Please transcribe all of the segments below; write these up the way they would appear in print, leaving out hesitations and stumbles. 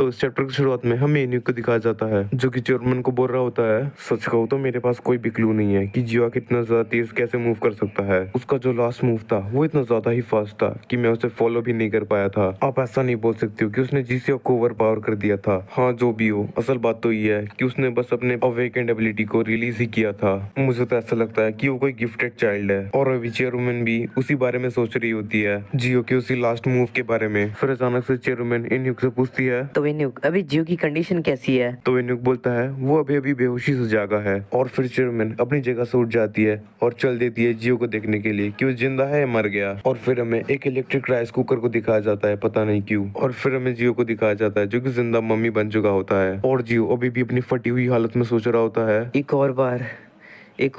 तो इस चैप्टर की शुरुआत में हमें इन्यूक को दिखाया जाता है जो कि चेयरमैन को बोल रहा होता है, सच कहूँ तो मेरे पास कोई भी क्लू नहीं है कि जियो कितना ज्यादा तेज कैसे मूव कर सकता है। उसका जो लास्ट मूव था वो इतना ज्यादा ही फास्ट था कि मैं उसे फॉलो भी नहीं कर पाया था। आप ऐसा नहीं बोल सकते हो कि उसने जीसीओ को ओवर पावर कर दिया था। हाँ जो भी हो, असल बात तो ये है कि उसने बस अपने अवेकेंड एबिलिटी को रिलीज ही किया था। मुझे तो ऐसा लगता है कि वो कोई गिफ्टेड चाइल्ड है और अभी चेयरमैन भी उसी बारे में सोच रही होती है, जियो के उसी लास्ट मूव के बारे में। फिर अचानक से चेयरमैन इन्यूक से पूछती है, तो इन्यूक अभी जियो की कंडीशन कैसी है? तो इन्यूक बोलता है वो अभी अभी बेहोशी से जागा है। और फिर चेयरमैन अपनी जगह से उठ जाती है और चल देती है जियो को देखने के लिए कि वो जिंदा है या मर गया। और फिर हमें एक इलेक्ट्रिक राइस कुकर को दिखाया जाता है, पता नहीं क्यों। और फिर हमें जियो को दिखाया जाता है जो कि जिंदा मम्मी बन चुका होता है और जियो अभी भी अपनी फटी हुई हालत में सोच रहा होता है, एक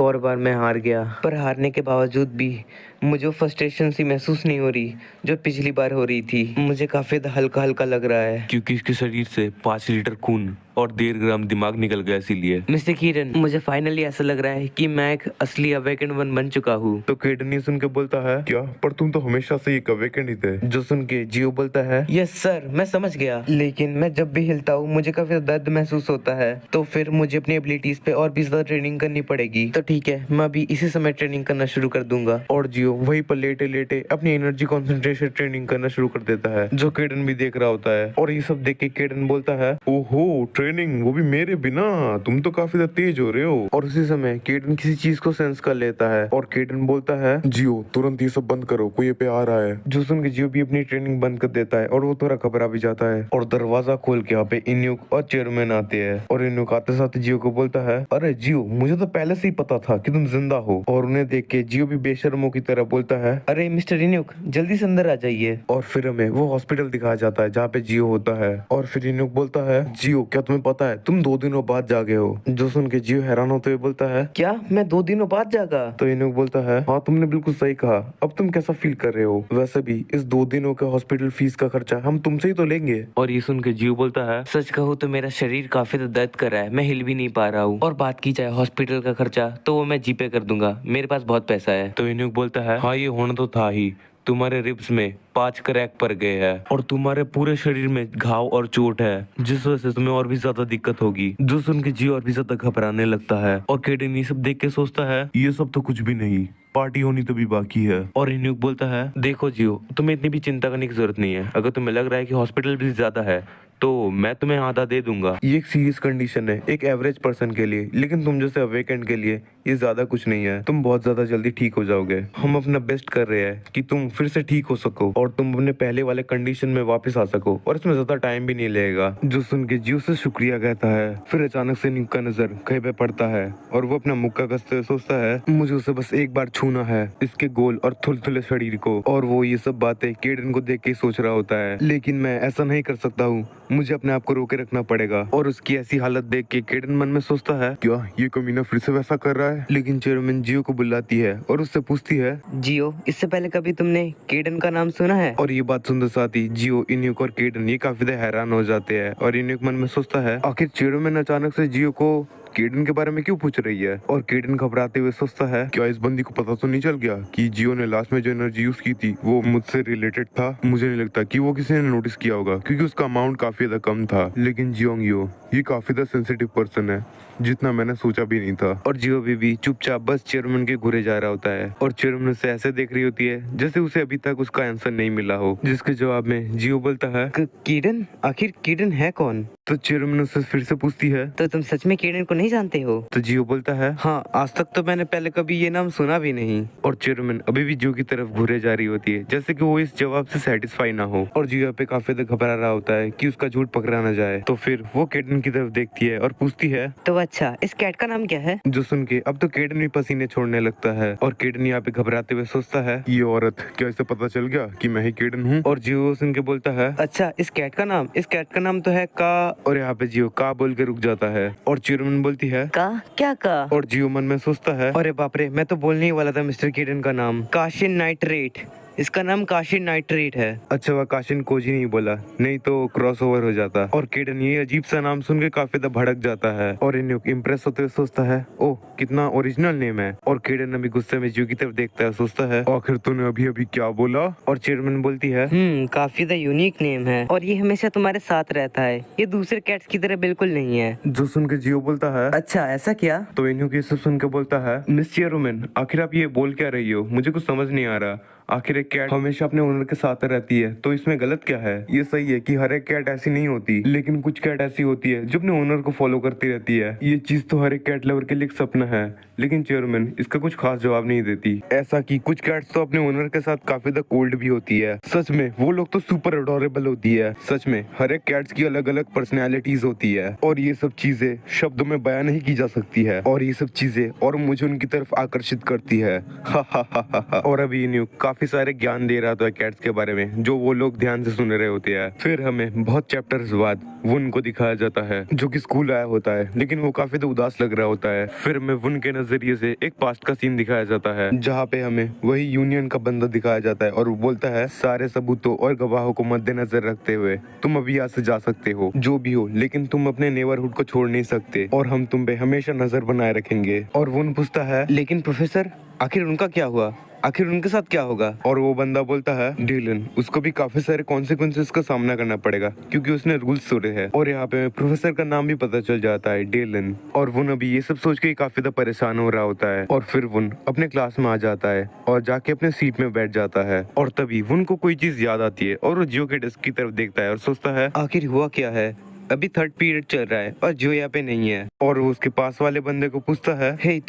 और बार मैं हार गया। पर हारने के बावजूद भी मुझे फ्रस्ट्रेशन सी महसूस नहीं हो रही जो पिछली बार हो रही थी। मुझे काफी हल्का हल्का लग रहा है क्योंकि इसके शरीर से 5 लीटर खून और 1.5 ग्राम दिमाग निकल गया, इसीलिए। मिस्टर किरण, मुझे फाइनली ऐसा लग रहा है कि मैं एक असली अवेकेंड वन बन चुका हूँ। तो किडनी सुन के बोलता है, क्या? पर तुम तो हमेशा से एक अवेकेंड ही थे। जो सुन के जियो बोलता है, यस सर, मैं समझ गया, लेकिन मैं जब भी हिलता हूँ मुझे काफी दर्द महसूस होता है। तो फिर मुझे अपनी एबिलिटीज पे और भी ज्यादा ट्रेनिंग करनी पड़ेगी। तो ठीक है, मैं अभी इसी समय ट्रेनिंग करना शुरू कर दूंगा। और जियो वहीं पर लेटे लेटे अपनी एनर्जी कॉन्सेंट्रेशन ट्रेनिंग करना शुरू कर देता है, जो केडन भी देख रहा होता है। और ये सब देख के केडन बोलता है, ओहो ट्रेनिंग, वो भी मेरे बिना, तुम तो काफी ज्यादा तेज हो रहे हो। और उसी समय केडन किसी चीज को सेंस कर लेता है और केडन बोलता है, जियो तुरंत ये सब बंद करो, कोई ये पे आ रहा है। जो सुन के जियो भी अपनी ट्रेनिंग बंद कर देता है और वो थोड़ा घबरा भी जाता है। और दरवाजा खोल के यहाँ पे इन्यूक और चेयरमैन आते हैं और इन्यूक आते साथ जियो को बोलता है, अरे जियो, मुझे तो पहले से ही पता था कि तुम जिंदा हो। और उन्हें देख के जियो भी बेशर्मों की तरह बोलता है, अरे मिस्टर इन्यूक, जल्दी से अंदर आ जाइए। और फिर हमें वो हॉस्पिटल दिखाया जाता है जहाँ पे जियो होता है। और फिर इन्यूक बोलता है, जियो क्या तुम्हें पता है तुम 2 दिनों बाद जागे हो? जो सुन के जियो हैरान होते हुए बोलता है, क्या मैं 2 दिनों बाद जागा? तो इन्यूक बोलता है, हाँ तुमने बिल्कुल सही कहा। अब तुम कैसा फील कर रहे हो? वैसे भी इस 2 दिनों के हॉस्पिटल फीस का खर्चा हम तुमसे ही तो लेंगे। और ये सुन के जियो बोलता है, सच कहूँ तो मेरा शरीर काफी दर्द कर रहा है, मैं हिल भी नहीं पा रहा हूँ। और बात की जाए हॉस्पिटल का खर्चा तो वो मैं जीपे कर दूंगा, मेरे पास बहुत पैसा है। तो इन्यूक बोलता है, हाँ ये होना तो था ही, तुम्हारे रिब्स में 5 क्रैक पड़ गए हैं और तुम्हारे पूरे शरीर में घाव और चोट है, जिस वजह से तुम्हें और भी ज्यादा दिक्कत होगी। जो सुन के जियो और भी ज्यादा घबराने लगता है और केडन ये सब देख के सोचता है, ये सब तो कुछ भी नहीं, पार्टी होनी तो भी बाकी है। और इन्यूक बोलता है, देखो जियो, तुम्हें इतनी भी चिंता करने की जरूरत नहीं है। अगर तुम्हें लग रहा है कि हॉस्पिटल बिल ज्यादा है तो मैं तुम्हें आधा दे दूंगा। ये एक सीरियस कंडीशन है एक एवरेज पर्सन के लिए, लेकिन तुम जैसे अवेकेंड के लिए ये ज्यादा कुछ नहीं है। तुम बहुत ज्यादा जल्दी ठीक हो जाओगे। हम अपना बेस्ट कर रहे हैं कि तुम फिर से ठीक हो सको और तुम अपने पहले वाले कंडीशन में वापस आ सको, और इसमें ज्यादा टाइम भी नहीं लगेगा। जो सुन के जियो से शुक्रिया कहता है। फिर अचानक से न्यूक का नजर कहीं पे पड़ता है और वो अपना मुक्का कसते हुए सोचता है, मुझे उसे बस एक बार छूना है, इसके गोल और थुलथुले शरीर को। और वो ये सब बातें केडन को देख के सोच रहा होता है, लेकिन मैं ऐसा नहीं कर सकता हूँ, मुझे अपने आप को रोके रखना पड़ेगा। और उसकी ऐसी हालत देख के केडन मन में सोचता है, क्या ये कमीना फिर से वैसा कर रहा है? लेकिन चेयरमैन जियो को बुलाती है और उससे पूछती है, जियो, इससे पहले कभी तुमने केडन का नाम सुना है? और ये बात सुनते साथ ही जियो, इन्यूक और केडन ये काफी ज्यादा हैरान हो जाते हैं। और इन्यूक मन में सोचता है, आखिर चेयरमैन अचानक से जियो को केडन के बारे में क्यों पूछ रही है? और केडन घबराते हुए सोचता है, क्या इस बंदी को पता तो नहीं चल गया कि जियो ने लास्ट में जो एनर्जी यूज की थी वो मुझसे रिलेटेड था? मुझे नहीं लगता कि वो किसी ने नोटिस किया होगा क्योंकि उसका अमाउंट काफी ज्यादा कम था। लेकिन जियोंग ये काफी ज्यादा सेंसिटिव पर्सन है, जितना मैंने सोचा भी नहीं था। और जियो भी चुपचाप बस चेयरमैन के घूरे जा रहा होता है और चेयरमैन से ऐसे देख रही होती है जैसे उसे अभी तक उसका आंसर नहीं मिला हो, जिसके जवाब में जियो बोलता है, केडन? आखिर केडन है कौन? तो चेयरमैन से फिर से पूछती है, तो तुम सच में केडन को नहीं जानते हो? तो जियो बोलता है, हाँ, आज तक तो मैंने पहले कभी ये नाम सुना भी नहीं। और चेयरमैन अभी भी जियो की तरफ घूरे जा रही होती है जैसे कि वो इस जवाब से सेटिस्फाई ना हो। और जियो पे काफी ज्यादा घबरा रहा होता है कि उसका झूठ पकड़ा ना जाए। तो फिर वो केडन की तरफ देखती है और पूछती है, तो अच्छा, इस कैट का नाम क्या है? जो सुन के अब तो केडन भी पसीने छोड़ने लगता है और केडन यहाँ पे घबराते हुए सोचता है, ये औरत, क्या इसे पता चल गया कि मैं ही केडन हूँ? और जियो सुन के बोलता है, अच्छा, इस कैट का नाम तो है का। और यहाँ पे जियो का बोल के रुक जाता है और चेयरमैन बोलती है, का? क्या का? और जियो मन में सोचता है, अरे बाप रे, मैं तो बोलने ही वाला था मिस्टर केडन का नाम, काशिन नाइट्रेट। इसका नाम काशिन नाइट्रेट है। अच्छा, वह काशिन कोजी नहीं बोला, नहीं तो क्रॉसओवर हो जाता। और केडन ये अजीब सा नाम सुन के काफी ज्यादा भड़क जाता है और इन्यूक इम्प्रेस होते हुए सोचता है, ओह कितना ओरिजिनल नेम है। और केडन अभी गुस्से में जियो की तरफ देखता है, सोचता है आखिर तूने अभी अभी क्या बोला। और चेयरमैन बोलती है, काफी द यूनिक नेम है और ये हमेशा तुम्हारे साथ रहता है, ये दूसरे कैट्स की तरह बिल्कुल नहीं है। जो सुन के जियो बोलता है, अच्छा ऐसा क्या? तो इन्यूक ये सब सुन के बोलता है, मिस चेयरमैन आखिर आप ये बोल क्या रही हो, मुझे कुछ समझ नहीं आ रहा। आखिर एक कैट हमेशा अपने ओनर के साथ रहती है, तो इसमें गलत क्या है? ये सही है कि हर एक कैट ऐसी नहीं होती, लेकिन कुछ कैट ऐसी होती है जो अपने ओनर को फॉलो करती रहती है। ये चीज तो हर एक कैट लवर के लिए एक सपना है। लेकिन चेयरमैन इसका कुछ खास जवाब नहीं देती। ऐसा कि कुछ कैट्स तो अपने ओनर के साथ काफी ज्यादा कोल्ड भी होती है। सच में वो लोग तो सुपर अडोरेबल होती है। सच में हर एक कैट्स की अलग अलग पर्सनैलिटीज होती है और ये सब चीजें शब्दों में बयान नहीं की जा सकती है। और ये सब चीजें और मुझे उनकी तरफ आकर्षित करती है। और अभी न्यू काफी सारे ज्ञान दे रहा था कैट्स के बारे में, जो वो लोग ध्यान से सुन रहे होते हैं। फिर हमें बहुत चैप्टर्स बाद वुन को दिखाया जाता है, जो कि स्कूल आया होता है, लेकिन वो काफी तो उदास लग रहा होता है। फिर हमें वुन के नजरिए से एक पास्ट का सीन दिखाया जाता है, जहाँ पे हमें वही यूनियन का बंदा दिखाया जाता है और वो बोलता है, सारे सबूतों और गवाहों को मद्देनजर रखते हुए तुम अभी यहाँ से जा सकते हो, जो भी हो, लेकिन तुम अपने नेबरहुड को छोड़ नहीं सकते और हम तुम पे हमेशा नजर बनाए रखेंगे। और वुन पूछता है, लेकिन प्रोफेसर आखिर उनका क्या हुआ, आखिर उनके साथ क्या होगा? और वो बंदा बोलता है, डीलन उसको भी काफी सारे कॉन्सिक्वेंसेस का सामना करना पड़ेगा क्योंकि उसने रूल्स तोड़े हैं। और यहाँ पे प्रोफेसर का नाम भी पता चल जाता है, डेलन। और वुन अभी ये सब सोच के काफी ज्यादा परेशान हो रहा होता है। और फिर वुन अपने क्लास में आ जाता है और जाके अपने सीट में बैठ जाता है। और तभी वुन को कोई चीज याद आती है और वो जियो के डेस्क की तरफ देखता है और सोचता है, आखिर हुआ क्या है? अभी थर्ड पीरियड चल रहा है और जियो यहाँ पे नहीं है। और वो उसके पास वाले बंदे को पूछता है, हे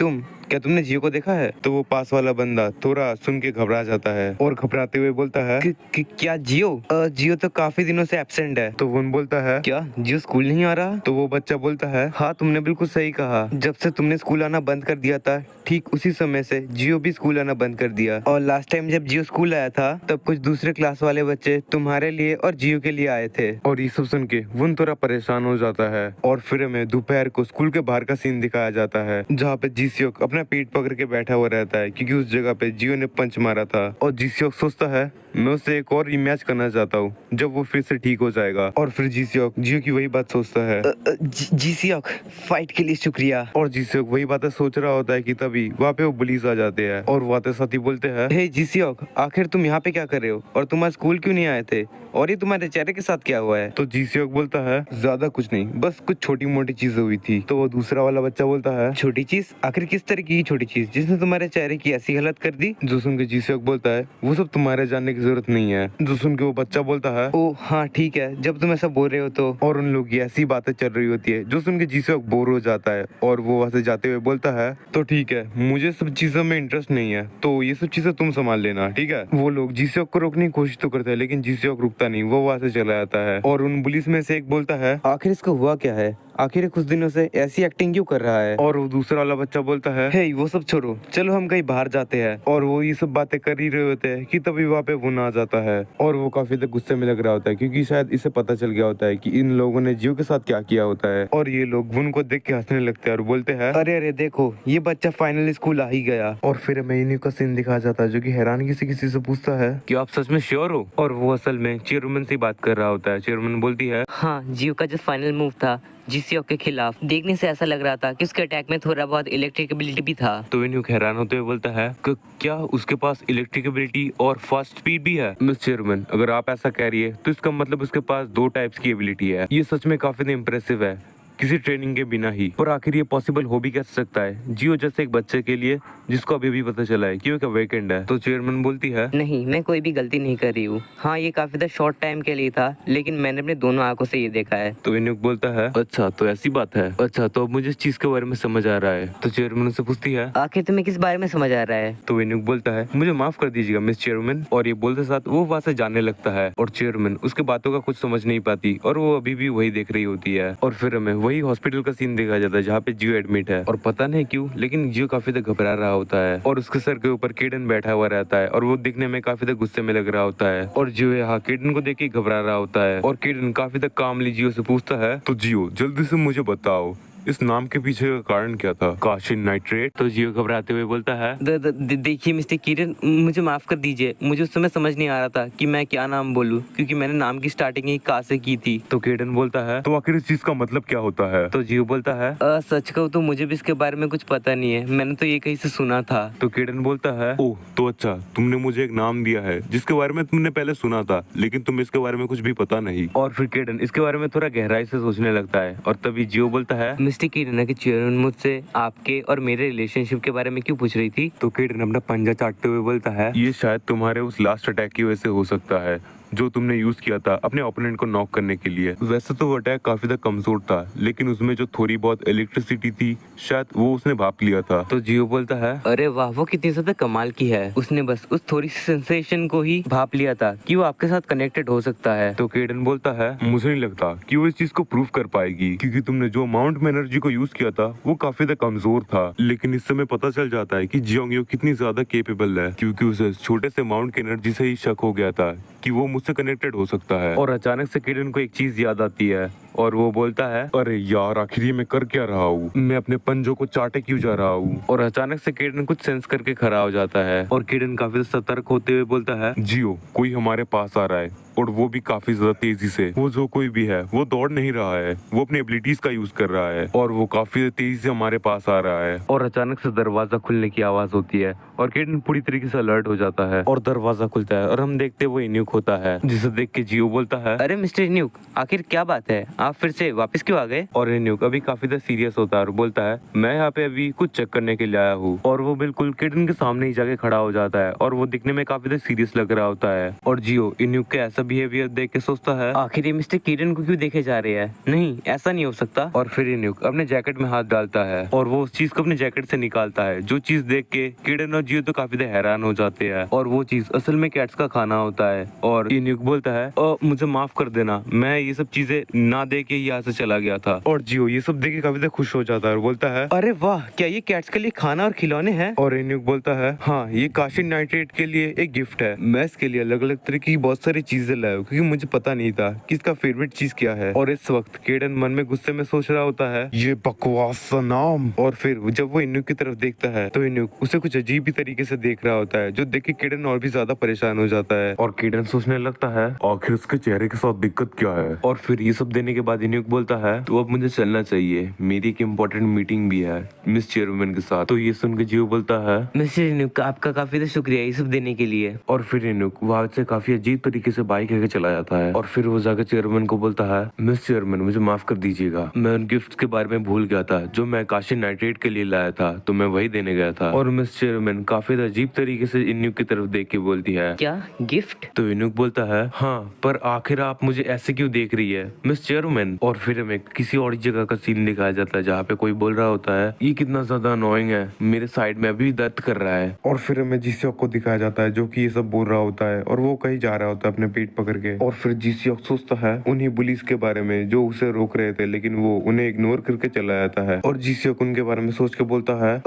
क्या तुमने जियो को देखा है? तो वो पास वाला बंदा थोड़ा सुन के घबरा जाता है और घबराते हुए बोलता है, क्या जियो? जियो तो काफी दिनों से एब्सेंट है। तो वुन बोलता है, क्या जियो स्कूल नहीं आ रहा? तो वो बच्चा बोलता है, हाँ तुमने बिल्कुल सही कहा, जब से तुमने स्कूल आना बंद कर दिया था ठीक उसी समय से जियो भी स्कूल आना बंद कर दिया। और लास्ट टाइम जब जियो स्कूल आया था तब कुछ दूसरे क्लास वाले बच्चे तुम्हारे लिए और जियो के लिए आए थे। और ये सब सुन के वुन थोड़ा परेशान हो जाता है। और फिर हमें दोपहर को स्कूल के बाहर का सीन दिखाया जाता है, जहाँ पे जीसियोक अपना पेट पकड़ के बैठा हुआ रहता है क्योंकि उस जगह पे जियो ने पंच मारा था। और जीसियोक सोचता है, मैं उससे एक और मैच करना चाहता हूँ जब वो फिर से ठीक हो जाएगा। और फिर जीसियोक जियो की वही बात सोचता है। जीसियोक फाइट के लिए शुक्रिया। और जीसियोक वही बातें सोच रहा होता है कि तभी वहाँ पे वो पुलिस आ जाते हैं और वो आते साथ ही बोलते हैं, हे जीसियोक आखिर तुम यहाँ पे क्या कर रहे हो और तुम आज स्कूल क्यों नहीं आए थे और ये तुम्हारे चेहरे के साथ क्या हुआ है? तो जीसियोक बोलता है, ज्यादा कुछ नहीं, बस कुछ छोटी मोटी चीजें हुई थी। तो वो दूसरा वाला बच्चा बोलता है, छोटी चीज? आखिर किस तरह की छोटी चीज जिसने तुम्हारे चेहरे की ऐसी हालत कर दी? जो सुन के जीसियोक बोलता है, वो सब तुम्हारे जानने की जरूरत नहीं है। जो सुन के वो बच्चा बोलता है, ओ हाँ ठीक है, जब तुम ऐसा बोल रहे हो तो। और उन लोग की ऐसी बातें चल रही होती है जो सुन के जीसियोक बोर हो जाता है और वो वहाँ से जाते हुए बोलता है, तो ठीक है, मुझे सब चीजों में इंटरेस्ट नहीं है, तो ये सब चीजें तुम संभाल लेना, ठीक है। वो लोग जीसियोक को रोकने की कोशिश तो करते हैं लेकिन जीसियोक रुकता नहीं, वो वहाँ से चला जाता है। और उन पुलिस में से एक बोलता है, आखिर इसको हुआ क्या है, आखिर कुछ दिनों से ऐसी एक्टिंग क्यों कर रहा है? और वो दूसरा वाला बच्चा बोलता है, हे वो सब छोड़ो, चलो हम कहीं बाहर जाते हैं। और वो ये सब बातें कर ही रहे होते हैं कि तभी वहाँ पे वुन आ जाता है और वो काफी तक गुस्से में लग रहा होता है क्योंकि शायद इसे पता चल गया होता है कि इन लोगों ने जियो के साथ क्या किया होता है। और ये लोग वुन को देख के हंसने लगते हैं और बोलते हैं, अरे अरे देखो ये बच्चा फाइनली स्कूल आ ही गया। और फिर हमें इन्हीं का सीन दिखाया जाता है जो कि हैरानगी से किसी से पूछता है, क्या आप सच में श्योर हो? और वो असल में चेयरमैन से बात कर रहा होता है। चेयरमैन बोलती है, हाँ जियो का जो फाइनल मूव था जीसीओ के खिलाफ, देखने से ऐसा लग रहा था कि उसके अटैक में थोड़ा बहुत इलेक्ट्रिक एबिलिटी भी था। तो इन्हें हैरान होते हुए बोलता है कि क्या उसके पास इलेक्ट्रिक एबिलिटी और फास्ट स्पीड भी है? मिस चेयरमैन अगर आप ऐसा कह रही है तो इसका मतलब उसके पास 2 टाइप्स की एबिलिटी है। ये सच में काफी इम्प्रेसिव है किसी ट्रेनिंग के बिना ही। पर आखिर ये पॉसिबल हो भी कैसे सकता है जियो जैसे एक बच्चे के लिए जिसको अभी भी पता चला है कि वो वीकेंड है? तो चेयरमैन बोलती है, नहीं मैं कोई भी गलती नहीं कर रही हूँ, हाँ ये काफी ज्यादा शॉर्ट टाइम के लिए था लेकिन मैंने अपने दोनों आंखों से ये देखा है। तो इन्हें बोलता है, अच्छा तो ऐसी बात है, अच्छा तो अब मुझे इस चीज के बारे में समझ आ रहा है। तो चेयरमैन उससे पूछती है, आखिर तुम्हें किस बारे में समझ आ रहा है? तो इन्हें बोलता है, मुझे माफ कर दीजिएगा मिस चेयरमैन। और ये बोलते साथ वो वहाँ से जाने लगता है और चेयरमैन उसके बातों का कुछ समझ नहीं पाती और वो अभी भी वही देख रही होती है। और फिर हमें वही हॉस्पिटल का सीन देखा जाता है जहाँ पे जियो एडमिट है और पता नहीं क्यों लेकिन जियो काफी तक घबरा रहा होता है और उसके सर के ऊपर केडन बैठा हुआ रहता है और वो दिखने में काफी तक गुस्से में लग रहा होता है। और जियो यहाँ केडन को देख के घबरा रहा होता है और केडन काफी तक कामली जियो से पूछता है, तो जियो जल्दी से मुझे बताओ इस नाम के पीछे का कारण क्या था? Kashin nitrate? तो जियो घबराते हुए बोलता है, देखिए मिस्टर किरण, मुझे माफ कर दीजिए, मुझे उस समय समझ नहीं आ रहा था कि मैं क्या नाम बोलूं, क्योंकि मैंने नाम की स्टार्टिंग ही का से की थी। तो केडन बोलता है, तो आखिर इस चीज का मतलब क्या होता है? तो जियो बोलता है, सच कहूँ तो मुझे भी इसके बारे में कुछ पता नहीं है, मैंने तो ये कहीं से सुना था। तो केडन बोलता है, ओह, तो अच्छा, तुमने मुझे एक नाम दिया है जिसके बारे में तुमने पहले सुना था, लेकिन तुम्हें इसके बारे में कुछ भी पता नहीं। और फिर केडन इसके बारे में थोड़ा गहराई से सोचने लगता है। और तभी जियो बोलता है, मिस्टर किरण की चिरण मुझसे आपके और मेरे रिलेशनशिप के बारे में क्यों पूछ रही थी? तो केडन अपना पंजा चाटते हुए बोलता है, ये शायद तुम्हारे उस लास्ट अटैक की वजह से हो सकता है जो तुमने यूज किया था अपने ओपोनेंट को नॉक करने के लिए। वैसे तो वो अटैक काफी ज्यादा कमजोर था, लेकिन उसमें जो थोड़ी बहुत इलेक्ट्रिसिटी थी शायद वो उसने भाप लिया था। तो जियो बोलता है, अरे वाह, वो कितनी ज्यादा कमाल की है, उसने बस उस थोड़ी सी सेंसेशन को ही भाप लिया था कि वो आपके साथ कनेक्टेड हो सकता है। तो केडन बोलता है, मुझे नहीं लगता कि वो इस चीज को प्रूव कर पाएगी, क्योंकि तुमने जो अमाउंट में एनर्जी को यूज किया था वो काफी ज्यादा कमजोर था। लेकिन इस समय पता चल जाता है कि जियोंग कितनी ज्यादा केपेबल है, क्योंकि उसे छोटे से अमाउंट की एनर्जी से ही शक हो गया था कि वो मुझसे कनेक्टेड हो सकता है। और अचानक से केडन को एक चीज याद आती है और वो बोलता है, अरे यार, आखिर ये मैं कर क्या रहा हूँ? मैं अपने पंजों को चाटे क्यों जा रहा हूँ? और अचानक से केडन कुछ सेंस करके खड़ा हो जाता है। और केडन काफी सतर्क होते हुए बोलता है, जियो, कोई हमारे पास आ रहा है और वो भी काफी ज्यादा तेजी से। वो जो कोई भी है वो दौड़ नहीं रहा है, वो अपनी एबिलिटीज का यूज कर रहा है और वो काफी तेजी से हमारे पास आ रहा है। और अचानक से दरवाजा खुलने की आवाज होती है और केडन पूरी तरीके से अलर्ट हो जाता है और दरवाजा खुलता है और हम देखते वो इन्यूक होता है, जिसे देख के जियो बोलता है, अरे मिस्टर न्यूक, आखिर क्या बात है, आप फिर से वापस क्यों आ गए? और इन्यूक अभी काफी ज्यादा सीरियस होता है और बोलता है, मैं यहाँ पे अभी कुछ चेक करने के लिए आया हूँ। और वो बिल्कुल केडन के सामने ही जाके खड़ा हो जाता है और वो दिखने में काफी ज्यादा सीरियस लग रहा होता है। और जियो इन्यूक के ऐसा बिहेवियर देख के सोचता है, आखिर ये मिस्टर किरण को क्यों देखे जा रहे हैं? नहीं, ऐसा नहीं हो सकता। और फिर इन्यूक अपने जैकेट में हाथ डालता है और वो उस चीज को अपने जैकेट से निकालता है, जो चीज देख के केडन और जियो तो काफी ज्यादा हैरान हो जाते हैं। और वो चीज असल में कैट्स का खाना होता है। और इन्यूक बोलता है, मुझे माफ कर देना, मैं ये सब चीजें ना देख के यहाँ से चला गया था। और जियो ये सब देख के काफी ज्यादा खुश हो जाता है और बोलता है, अरे वाह, क्या ये कैट्स के लिए खाना और खिलौने हैं? और इन्यूक बोलता है, हाँ, ये काशिन नाइट्रेट के लिए एक गिफ्ट है। मैं इसके लिए अलग अलग तरह की बहुत सारी चीजें लाया हूँ, क्योंकि मुझे पता नहीं था कि इसका फेवरेट चीज क्या है। और इस वक्त केडन मन में गुस्से में सोच रहा होता है, ये बकवास सा नाम। और फिर जब वो इन्यूक की तरफ देखता है तो इन्यूक उसे कुछ अजीब ही तरीके से देख रहा होता है, जो देख के केडन और भी ज्यादा परेशान हो जाता है। और केडन सोचने लगता है, आखिर उसके चेहरे के साथ दिक्कत क्या है? और फिर ये सब देने के बाद इन्यूक बोलता है, तो अब मुझे चलना चाहिए, मेरी एक इम्पोर्टेंट मीटिंग भी है मिस चेयरमैन के साथ। तो ये सुन के जियो बोलता है, मिस्टर न्यूक, आपका काफी ज्यादा शुक्रिया ये सब देने के लिए। और फिर इन्यूक वहां से काफी अजीब तरीके से बाइक लेके चला जाता है। और फिर वो जाकर चेयरमैन को बोलता है, मिस चेयरमैन, मुझे माफ कर दीजिएगा, मैं उन गिफ्ट के बारे में भूल गया था जो मैं काशिन नाइट्रेट के लिए लाया था, तो मैं वही देने गया था। और मिस चेयरमैन काफी अजीब तरीके से इन्यूक की तरफ देख के बोलती है, क्या गिफ्ट? तो इन्यूक बोलता है, हाँ, पर आखिर आप मुझे ऐसे क्यों देख रही है मिस चेयरमैन। और फिर हमें किसी और जगह का सीन दिखाया जाता है जहाँ पे कोई बोल रहा होता है, ये कितना ज्यादा अनोइंग है, मेरे साइड में अभी दर्द कर रहा है। और फिर हमें जीसियोक को दिखाया जाता है जो कि ये सब बोल रहा होता है और वो कहीं जा रहा होता है अपने पेट पकड़ के। और फिर जीसियोक सोचता है उन्हीं पुलिस के बारे में जो उसे रोक रहे थे, लेकिन वो उन्हें इग्नोर करके चला जाता है। और जीसियोक उनके बारे में सोच के बोलता है,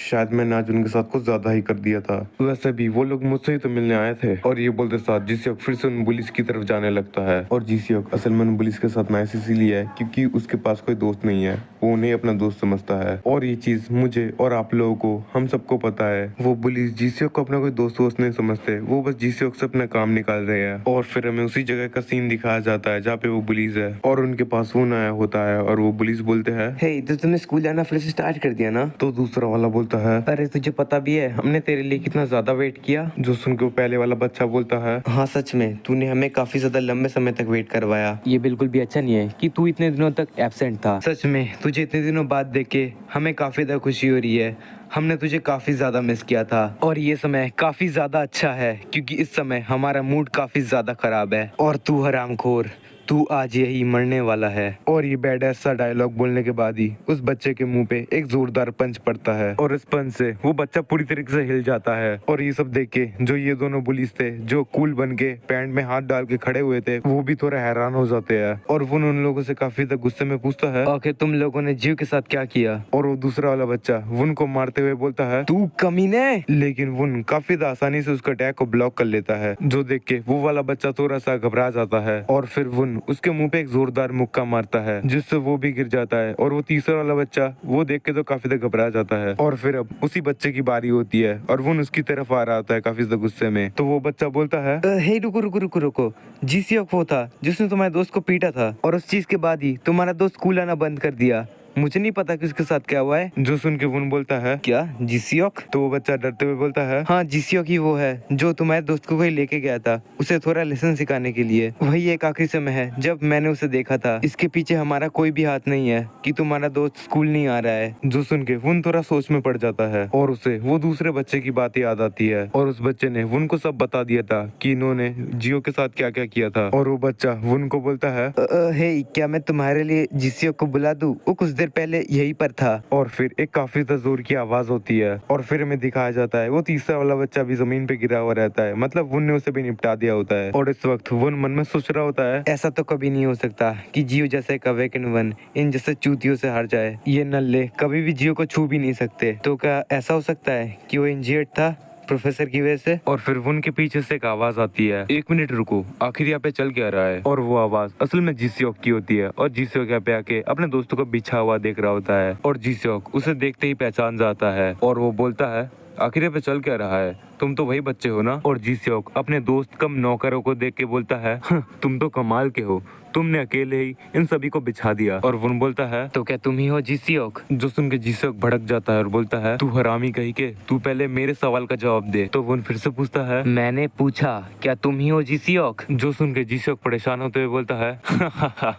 शायद मैंने आज उनके साथ कुछ ज्यादा ही कर दिया था, वैसे भी वो लोग मुझसे ही तो मिलने आए थे। और ये बोलते साथ जीसियोक फिर से उन पुलिस की तरफ जाने लगता है। और जीसियोक असल में उन पुलिस के साथ नाइस इसीलिए है क्योंकि उसके पास कोई दोस्त नहीं है, वो उन्हें अपना दोस्त समझता है। और ये चीज मुझे और आप लोगों को, हम सबको पता है। वो पुलिस जीसियोक को अपना कोई दोस्त नहीं समझते, वो बस जीसियोक से अपना काम निकाल रहे हैं। और फिर हमें उसी जगह का सीन दिखाया जाता है जहाँ पे वो पुलिस है और उनके पास फोन आया होता है और वो पुलिस बोलते हैं, हे, तो तुमने स्कूल जाना फिर से स्टार्ट कर दिया ना? तो दूसरा वाला बोलता है, अरे तुझे पता भी है हमने तेरे लिए कितना ज्यादा वेट किया? जो सुन के वो पहले वाला बच्चा बोलता है, हाँ सच में, तूने हमें काफी ज्यादा लंबे समय तक वेट करवाया। ये बिल्कुल भी अच्छा नहीं है कि तू इतने दिनों तक एब्सेंट था। सच में तुझे इतने दिनों बाद देख के हमें काफी ज्यादा खुशी हो रही है। हमने तुझे काफी ज्यादा मिस किया था और ये समय काफी ज्यादा अच्छा है क्योंकि इस समय हमारा मूड काफी ज्यादा खराब है और तू हरामखोर, तू आज यही मरने वाला है। और ये बैड ऐसा डायलॉग बोलने के बाद ही उस बच्चे के मुंह पे एक जोरदार पंच पड़ता है और इस पंच से वो बच्चा पूरी तरीके से हिल जाता है। और ये सब देख के जो ये दोनों पुलिस थे जो कूल बन के पैंट में हाथ डाल के खड़े हुए थे, वो भी थोड़ा हैरान हो जाते हैं। और वो उन लोगों से काफी तक गुस्से में पूछता है, आखिर तुम लोगों ने जीव के साथ क्या किया? और वो दूसरा वाला बच्चा वुन को मारते हुए बोलता है, तू कमीने। लेकिन वुन काफी आसानी से उसका अटैक को ब्लॉक कर लेता है, जो देख के वो वाला बच्चा थोड़ा सा घबरा जाता है। और फिर वुन वुन उसके मुंह पे एक जोरदार मुक्का मारता है जिससे वो भी गिर जाता है। और वो तीसरा वाला बच्चा वो देख के तो काफी ज्यादा घबरा जाता है। और फिर अब उसी बच्चे की बारी होती है और वुन उसकी तरफ आ रहा होता है काफी ज्यादा गुस्से में। तो वो बच्चा बोलता है, हे रुको रुको रुको रुको, जीसीओक वो था जिसने तुम्हारे दोस्त को पीटा था और उस चीज के बाद ही तुम्हारा दोस्त स्कूल आना बंद कर दिया। मुझे नहीं पता कि उसके साथ क्या हुआ है। जो सुन के वुन बोलता है, क्या जीसीओक? तो वो बच्चा डरते हुए बोलता है, हाँ जीसीओक ही वो है जो तुम्हारे दोस्त को कोई लेके गया था उसे थोड़ा लेसन सिखाने के लिए। वही एक आखिरी समय है जब मैंने उसे देखा था। इसके पीछे हमारा कोई भी हाथ नहीं है कि तुम्हारा दोस्त स्कूल नहीं आ रहा है। जो सुन के वुन थोड़ा सोच में पड़ जाता है और उसे वो दूसरे बच्चे की बात याद आती है। और उस बच्चे ने वुन को सब बता दिया था कि इन्होंने जियो के साथ क्या क्या किया था। और वो बच्चा वुन को बोलता है, हे क्या मैं तुम्हारे लिए जीसीओक को बुला दूं? वो कुछ देर पहले यहीं पर था। और फिर एक काफी ज्यादा जोर की आवाज होती है और फिर हमें दिखाया जाता है वो तीसरा वाला बच्चा भी जमीन पे गिरा हुआ रहता है। मतलब वुन ने उसे भी निपटा दिया होता है। और इस वक्त वुन मन में सोच रहा होता है, ऐसा तो कभी नहीं हो सकता कि जियो जैसे एक अवेकन वन इन जैसे चूतियों से हार जाए। ये नल्ले कभी भी जियो को छू भी नहीं सकते। तो क्या ऐसा हो सकता है कि वो इंजर्ड था प्रोफेसर की वजह से? और फिर वुन के पीछे से एक आवाज आती है, 1 मिनट रुको, आखिर यहाँ पे चल क्या रहा है। और वो आवाज असल में जीसीओक की होती है। और जीसीओक यहाँ पे आके अपने दोस्तों को बिछा हुआ देख रहा होता है। और जीसीओक उसे देखते ही पहचान जाता है और वो बोलता है, आखिर यहाँ पे चल क्या रहा है, तुम तो वही बच्चे हो ना। और जीसीओक अपने दोस्त कम नौकरों को देख के बोलता है, तुम तो कमाल के हो, तुमने अकेले ही इन सभी को बिछा दिया। और वुन बोलता है, तो क्या तुम ही हो जीसीओक? जो सुन के जीसीओक भड़क जाता है और बोलता है, तू हरामी कहीं के, तू पहले मेरे सवाल का जवाब दे। तो वुन फिर से पूछता है, मैंने पूछा क्या तुम ही हो जीसीओक? जो सुन के जीसीओक परेशान होते हुए बोलता है,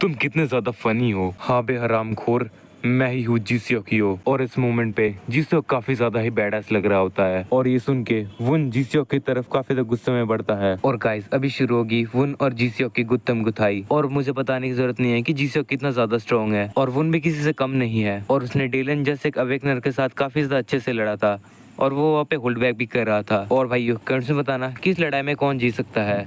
तुम कितने ज्यादा फनी हो, हाँ बे हरामखोर, मैं ही हूँ जीसीओक ही हो। और इस मोमेंट पे जीसीओक काफी ज्यादा ही बैडास लग रहा होता है। और ये सुन के वुन जीसीओक की तरफ काफी ज्यादा गुस्से में बढ़ता है। और गाइस अभी शुरू होगी वुन और जीसीओक की गुत्थम गुथाई। और मुझे बताने की जरूरत नहीं है कि जीसीओक कितना ज्यादा स्ट्रॉन्ग है और वुन भी किसी से कम नहीं है। और उसने डेलन जैसे एक अवेकनर के साथ काफी ज्यादा अच्छे से लड़ा था और वो वहाँ पे होल्ड बैक भी कर रहा था। और भाइयों कमेंट्स में बताना कि इस लड़ाई में कौन जीत सकता है।